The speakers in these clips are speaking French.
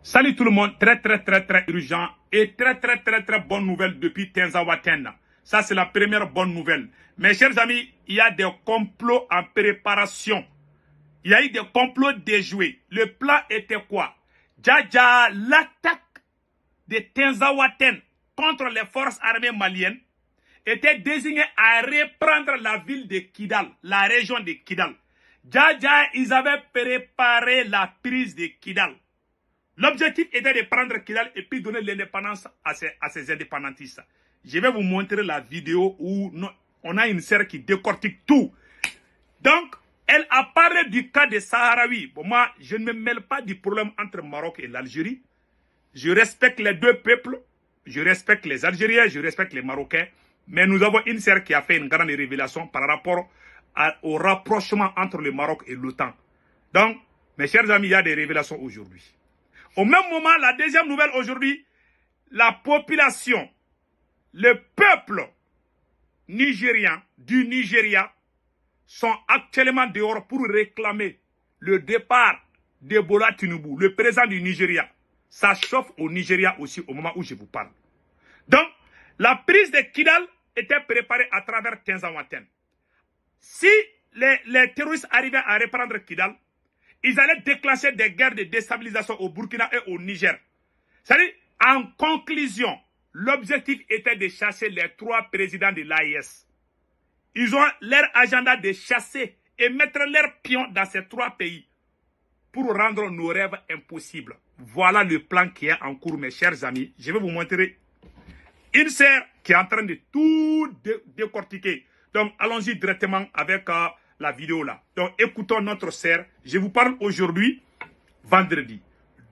Salut tout le monde, très urgent et très bonne nouvelle depuis Tinzaouatène. Ça c'est la première bonne nouvelle. Mes chers amis, il y a des complots en préparation. Il y a eu des complots déjoués. Le plan était quoi? Djadja, l'attaque de Tinzaouatène contre les forces armées maliennes était désignée à reprendre la ville de Kidal, la région de Kidal. Djadja, ils avaient préparé la prise de Kidal. L'objectif était de prendre Kidal et puis donner l'indépendance à ces indépendantistes. Je vais vous montrer la vidéo où on a une sœur qui décortique tout. Donc, elle a parlé du cas des Sahraouis. Bon, moi, je ne me mêle pas du problème entre le Maroc et l'Algérie. Je respecte les deux peuples. Je respecte les Algériens, je respecte les Marocains. Mais nous avons une sœur qui a fait une grande révélation par rapport au rapprochement entre le Maroc et l'OTAN. Donc, mes chers amis, il y a des révélations aujourd'hui. Au même moment, la deuxième nouvelle aujourd'hui, la population, le peuple nigérien du Nigeria sont actuellement dehors pour réclamer le départ de Bola Tinubu, le président du Nigeria. Ça chauffe au Nigeria aussi au moment où je vous parle. Donc, la prise de Kidal était préparée à travers Tinzaouatène. Si les terroristes arrivaient à reprendre Kidal, ils allaient déclencher des guerres de déstabilisation au Burkina et au Niger. C'est-à-dire, en conclusion, l'objectif était de chasser les trois présidents de l'AIS. Ils ont leur agenda de chasser et mettre leurs pions dans ces trois pays pour rendre nos rêves impossibles. Voilà le plan qui est en cours, mes chers amis. Je vais vous montrer une sœur qui est en train de tout décortiquer. Donc, allons-y directement avec la vidéo là. Donc, écoutons notre sœur. Je vous parle aujourd'hui, vendredi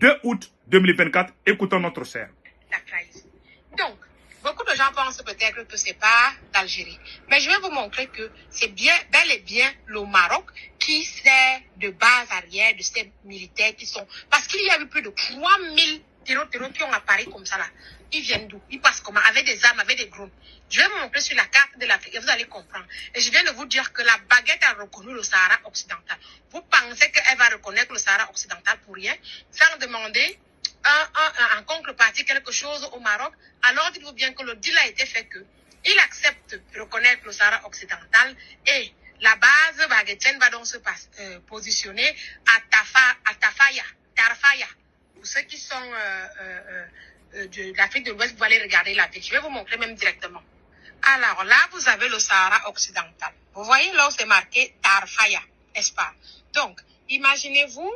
2 août 2024. Écoutons notre sœur. La trahison. Donc, beaucoup de gens pensent peut-être que c'est pas d'Algérie. Mais je vais vous montrer que c'est bien, bel et bien le Maroc qui sert de base arrière de ces militaires qui sont... Parce qu'il y a eu plus de 3000 terroristes qui ont apparu comme ça là. Ils viennent d'où? Ils passent comment? Avec des armes, avec des drones. Je vais vous montrer sur la carte de l'Afrique et vous allez comprendre. Et je viens de vous dire que la baguette a reconnu le Sahara occidental. Vous pensez qu'elle va reconnaître le Sahara occidental pour rien, sans demander en contrepartie quelque chose au Maroc? Alors dites-vous bien que le deal a été fait que il accepte de reconnaître le Sahara occidental et la base baguettienne va donc se positionner à Tarfaya. Pour ceux qui sont de l'Afrique de l'Ouest, vous allez regarder la ville. Je vais vous montrer même directement. Alors là, vous avez le Sahara occidental. Vous voyez là où c'est marqué Tarfaya, n'est-ce pas? Donc, imaginez-vous,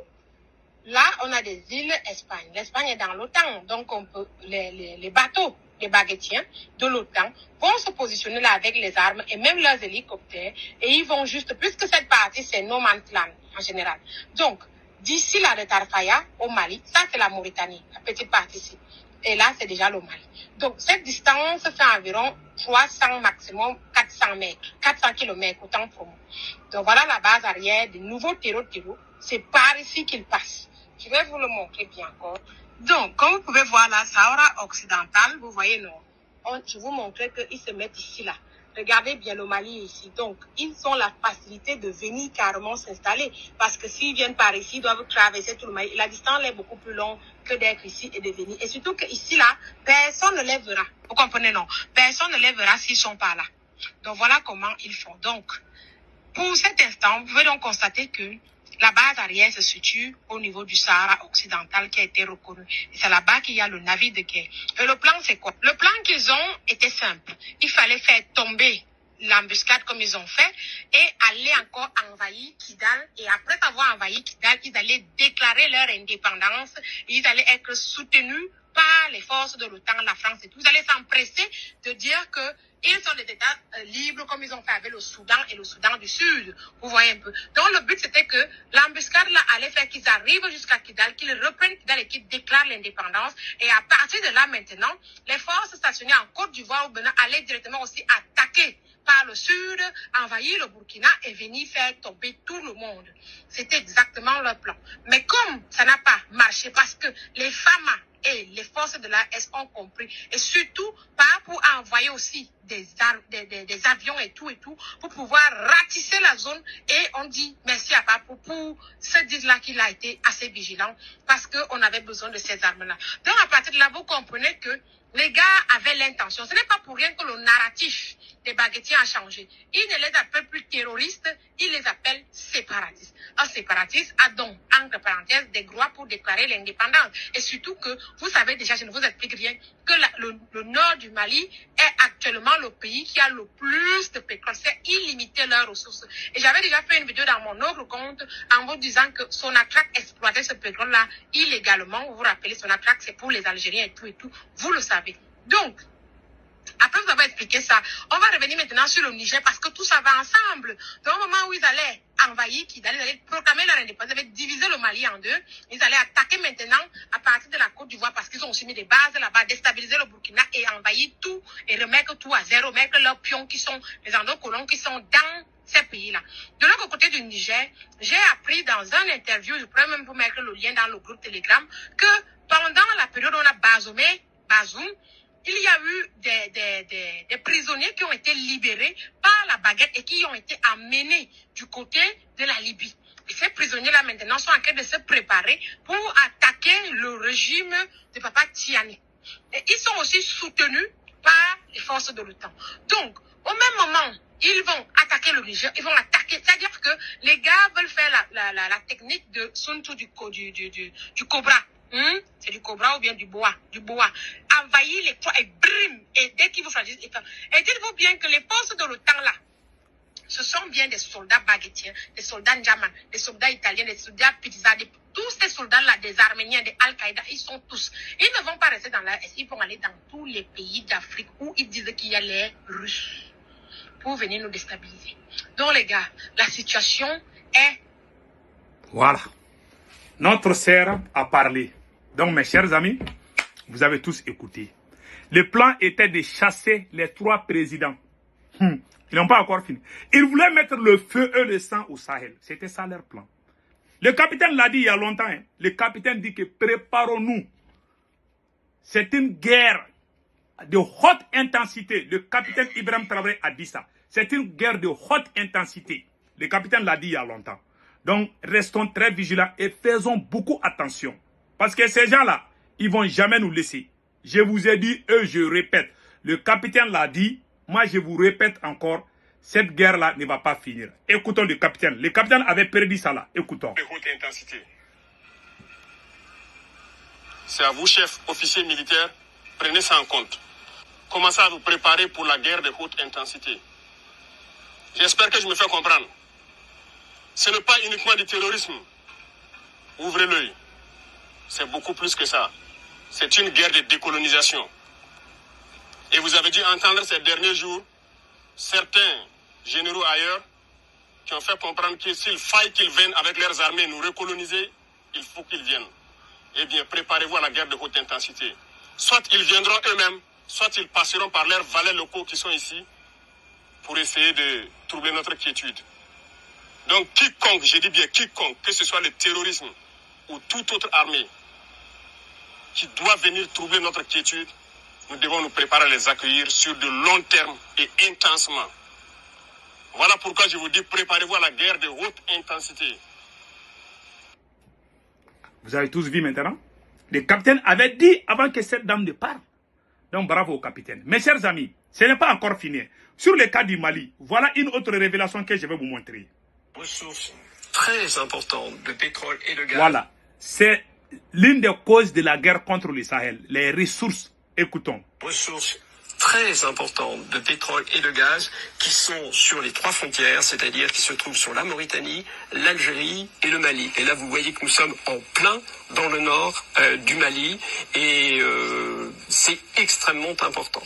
là, on a des îles Espagne. L'Espagne est dans l'OTAN, donc on peut, les bateaux, les baguettiens de l'OTAN vont se positionner là avec les armes et même leurs hélicoptères et ils vont juste, puisque cette partie c'est no man's land en général. Donc, d'ici là de Tarfaya au Mali, ça c'est la Mauritanie, la petite partie ici. Et là, c'est déjà le Mali. Donc, cette distance fait environ 300 maximum 400 mètres, 400 km, autant pour moi. Donc, voilà la base arrière des nouveaux terreaux. C'est par ici qu'ils passent. Je vais vous le montrer bien encore. Donc, comme vous pouvez voir là, Sahara occidental, vous voyez, non. Je vous montrer qu'ils se mettent ici, là. Regardez bien le Mali ici. Donc, ils ont la facilité de venir carrément s'installer. Parce que s'ils viennent par ici, ils doivent traverser tout le Mali. La distance est beaucoup plus longue que d'être ici et de venir. Et surtout qu'ici, là, personne ne les verra. Vous comprenez, non? Personne ne les verra s'ils sont pas là. Donc, voilà comment ils font. Donc, pour cet instant, vous pouvez donc constater que la base arrière se situe au niveau du Sahara occidental qui a été reconnu. Et c'est là-bas qu'il y a le navire de guerre. Et le plan, c'est quoi? Le plan qu'ils ont était simple. Il fallait faire tomber l'embuscade comme ils ont fait et aller encore envahir Kidal. Et après avoir envahi Kidal, ils allaient déclarer leur indépendance et ils allaient être soutenus par les forces de l'OTAN, la France et tout. Vous allez s'empresser de dire que ils sont des États libres comme ils ont fait avec le Soudan et le Soudan du Sud. Vous voyez un peu. Donc le but c'était que l'embuscade là allait faire qu'ils arrivent jusqu'à Kidal, qu'ils reprennent Kidal et qu'ils déclarent l'indépendance. Et à partir de là maintenant, les forces stationnées en Côte d'Ivoire ou Bénin allaient directement aussi attaquer par le sud, envahir le Burkina et venir faire tomber tout le monde. C'était exactement leur plan. Mais comme ça n'a pas marché parce que les femmes et les forces de l'AS ont compris, et surtout pas pour envoyer aussi des avions et tout, pour pouvoir ratisser la zone, et on dit merci à Papo pour se dire là qu'il a été assez vigilant parce qu'on avait besoin de ces armes-là. Donc à partir de là, vous comprenez que les gars avaient l'intention. Ce n'est pas pour rien que le narratif des baguettiers a changé. Ils ne les appellent plus terroristes, ils les appellent séparatistes. Un séparatiste a donc, entre parenthèses, des droits pour déclarer l'indépendance. Et surtout que, vous savez déjà, je ne vous explique rien, que le nord du Mali est actuellement le pays qui a le plus de pétrole. C'est illimité leurs ressources. Et j'avais déjà fait une vidéo dans mon autre compte en vous disant que Sonatrach exploitait ce pétrole-là illégalement. Vous vous rappelez, Sonatrach, c'est pour les Algériens et tout. Vous le savez. Donc, après vous avoir expliqué ça, on va revenir maintenant sur le Niger parce que tout ça va ensemble. Donc, au moment où ils allaient envahir, ils allaient proclamer leur indépendance, ils avaient divisé le Mali en deux, ils allaient attaquer maintenant à partir de la Côte d'Ivoire parce qu'ils ont aussi mis des bases là-bas, déstabiliser le Burkina et envahir tout et remettre tout à zéro, mettre leurs pions qui sont, les endocolons qui sont dans ces pays-là. De l'autre côté du Niger, j'ai appris dans un interview, je pourrais même vous mettre le lien dans le groupe Telegram, que pendant la période où on a Bazoum, il y a eu des prisonniers qui ont été libérés par la baguette et qui ont été amenés du côté de la Libye. Et ces prisonniers-là, maintenant, sont en train de se préparer pour attaquer le régime de Papa Tiani. Et ils sont aussi soutenus par les forces de l'OTAN. Donc, au même moment, ils vont attaquer le Niger, ils vont attaquer. C'est-à-dire que les gars veulent faire la technique de Sun Tzu du cobra. C'est du cobra ou bien du boa. Envahir les trois et brim. Et dès qu'ils vous fragilent, et dites-vous bien que les forces de l'OTAN là, ce sont bien des soldats baguettiens, des soldats ndjaman, des soldats italiens, des soldats pizza, tous ces soldats-là, des Arméniens, des Al-Qaïda, ils sont tous. Ils ne vont pas rester dans l'AS, ils vont aller dans tous les pays d'Afrique où ils disent qu'il y a les Russes pour venir nous déstabiliser. Donc les gars, la situation est... Voilà. Notre sœur a parlé. Donc mes chers amis, vous avez tous écouté. Le plan était de chasser les trois présidents. Ils n'ont pas encore fini. Ils voulaient mettre le feu et le sang au Sahel. C'était ça leur plan. Le capitaine l'a dit il y a longtemps. Le capitaine dit que préparons-nous. C'est une guerre de haute intensité. Le capitaine Ibrahim Traoré a dit ça. C'est une guerre de haute intensité. Le capitaine l'a dit il y a longtemps. Donc, restons très vigilants et faisons beaucoup attention. Parce que ces gens-là, ils ne vont jamais nous laisser. Je vous ai dit, je répète. Le capitaine l'a dit. Moi, je vous répète encore. Cette guerre-là ne va pas finir. Écoutons le capitaine. Le capitaine avait perdu ça là. Écoutons. De haute intensité. C'est à vous, chef, officier militaire. Prenez ça en compte. Commencez à vous préparer pour la guerre de haute intensité. J'espère que je me fais comprendre. Ce n'est pas uniquement du terrorisme. Ouvrez l'œil. C'est beaucoup plus que ça. C'est une guerre de décolonisation. Et vous avez dû entendre ces derniers jours certains généraux ailleurs qui ont fait comprendre que s'il faille qu'ils viennent avec leurs armées nous recoloniser, il faut qu'ils viennent. Eh bien, préparez-vous à la guerre de haute intensité. Soit ils viendront eux-mêmes, soit ils passeront par leurs valets locaux qui sont ici pour essayer de troubler notre quiétude. Donc quiconque, je dis bien quiconque, que ce soit le terrorisme ou toute autre armée qui doit venir troubler notre quiétude, nous devons nous préparer à les accueillir sur de long terme et intensement. Voilà pourquoi je vous dis, préparez-vous à la guerre de haute intensité. Vous avez tous vu maintenant? Le capitaine avait dit avant que cette dame ne parte. Donc bravo au capitaine. Mes chers amis, ce n'est pas encore fini. Sur le cas du Mali, voilà une autre révélation que je vais vous montrer. Ressources très importantes de pétrole et de gaz. Voilà, c'est l'une des causes de la guerre contre le Sahel, les ressources. Écoutons. Ressources très importantes de pétrole et de gaz qui sont sur les trois frontières, c'est-à-dire qui se trouvent sur la Mauritanie, l'Algérie et le Mali. Et là, vous voyez que nous sommes en plein dans le nord du Mali et c'est extrêmement important.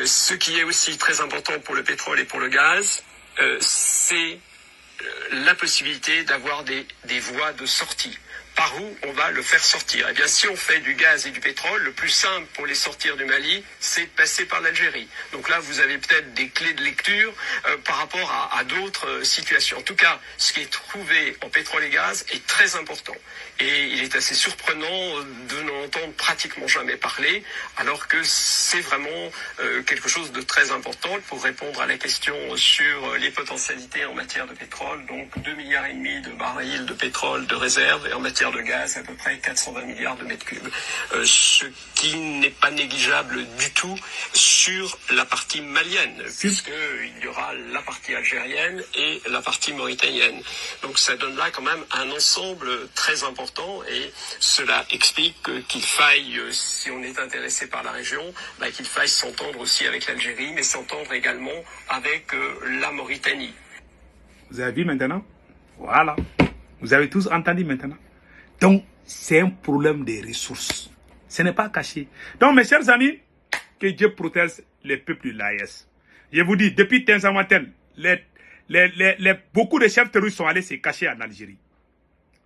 Ce qui est aussi très important pour le pétrole et pour le gaz, c'est la possibilité d'avoir des voies de sortie par où on va le faire sortir. Eh bien, si on fait du gaz et du pétrole, le plus simple pour les sortir du Mali, c'est de passer par l'Algérie. Donc là, vous avez peut-être des clés de lecture par rapport à d'autres situations. En tout cas, ce qui est trouvé en pétrole et gaz est très important. Et il est assez surprenant de n'en entendre pratiquement jamais parler, alors que c'est vraiment quelque chose de très important pour répondre à la question sur les potentialités en matière de pétrole. Donc 2,5 milliards de barils de pétrole de réserve et en matière de gaz à peu près 420 milliards de mètres cubes. Ce qui n'est pas négligeable du tout sur la partie malienne, puisqu'il y aura la partie algérienne et la partie mauritanienne. Donc ça donne là quand même un ensemble très important et cela explique qu'il faille, si on est intéressé par la région, qu'il faille s'entendre aussi avec l'Algérie, mais s'entendre également avec la Mauritanie. Vous avez vu maintenant? Voilà. Vous avez tous entendu maintenant. Donc, c'est un problème des ressources. Ce n'est pas caché. Donc, mes chers amis, que Dieu protège les peuples de l'AES. Je vous dis, depuis Tenzin-Ouattara, beaucoup de chefs terroristes sont allés se cacher en Algérie.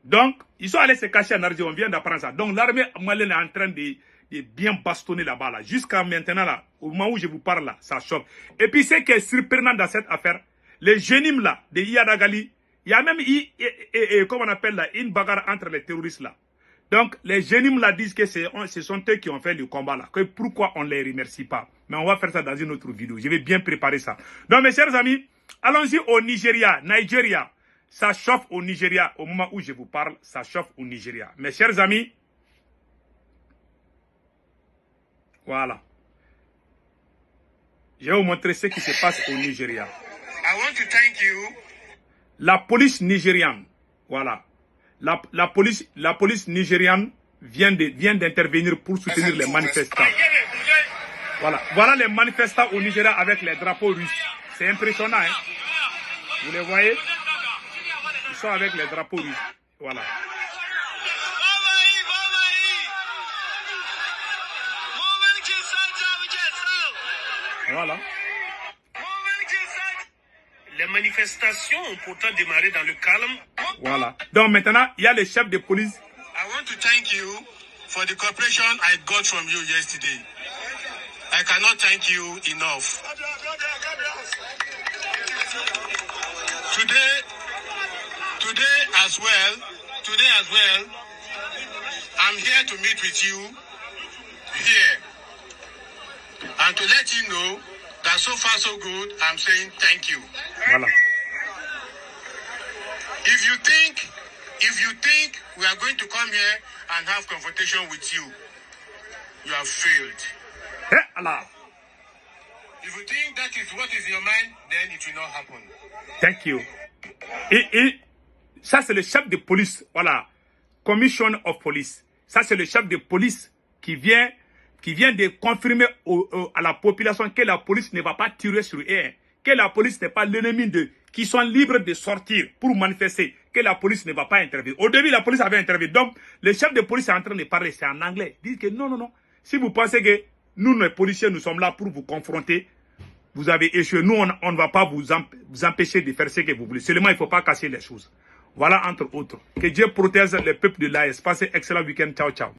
Donc, ils sont allés se cacher en Algérie, on vient d'apprendre ça. Donc, l'armée malienne est en train de bien bastonner là-bas. Là. Jusqu'à maintenant, là, au moment où je vous parle, là, ça choque. Et puis, ce qui est surprenant dans cette affaire, les génimes là, de Iyadagali, il y a même, comment on appelle là, une bagarre entre les terroristes là. Donc, les génimes là disent que ce sont eux qui ont fait le combat là. Que pourquoi on ne les remercie pas. Mais on va faire ça dans une autre vidéo. Je vais bien préparer ça. Donc, mes chers amis, allons-y au Nigeria. Ça chauffe au Nigeria. Au moment où je vous parle, ça chauffe au Nigeria. Mes chers amis, voilà. Je vais vous montrer ce qui se passe au Nigeria. I want to thank you. La police nigériane, voilà. La police nigériane vient d'intervenir pour soutenir les manifestants. Voilà les manifestants au Nigeria avec les drapeaux russes. C'est impressionnant, hein. Vous les voyez? Ils sont avec les drapeaux russes. Voilà. Voilà. Les manifestations ont pourtant démarré dans le calme. Voilà. Donc maintenant, il y a les chefs de police. I want to thank you for the cooperation I got from you yesterday. I cannot thank you enough. Today as well, I'm here to meet with you here and to let you know that so far so good, I'm saying thank you. Voilà. If you think we are going to come here and have confrontation with you, you have failed. Hey, Allah. If you think that is what is in your mind, then it will not happen. Thank you. Et ça, c'est le chef de police. Voilà. Commission of Police. Ça, c'est le chef de police qui vient de confirmer à la population que la police ne va pas tirer sur eux. Que la police n'est pas l'ennemi d'eux. Qu'ils sont libres de sortir pour manifester. Que la police ne va pas intervenir. Au début, la police avait intervenu. Donc, le chef de police est en train de parler. C'est en anglais. Il dit que non. Si vous pensez que nous, les policiers, nous sommes là pour vous confronter, vous avez échoué. Nous, on ne va pas vous empêcher de faire ce que vous voulez. Seulement, il ne faut pas casser les choses. Voilà, entre autres. Que Dieu protège le peuple de l'AES. Passez excellent week-end. Ciao, ciao.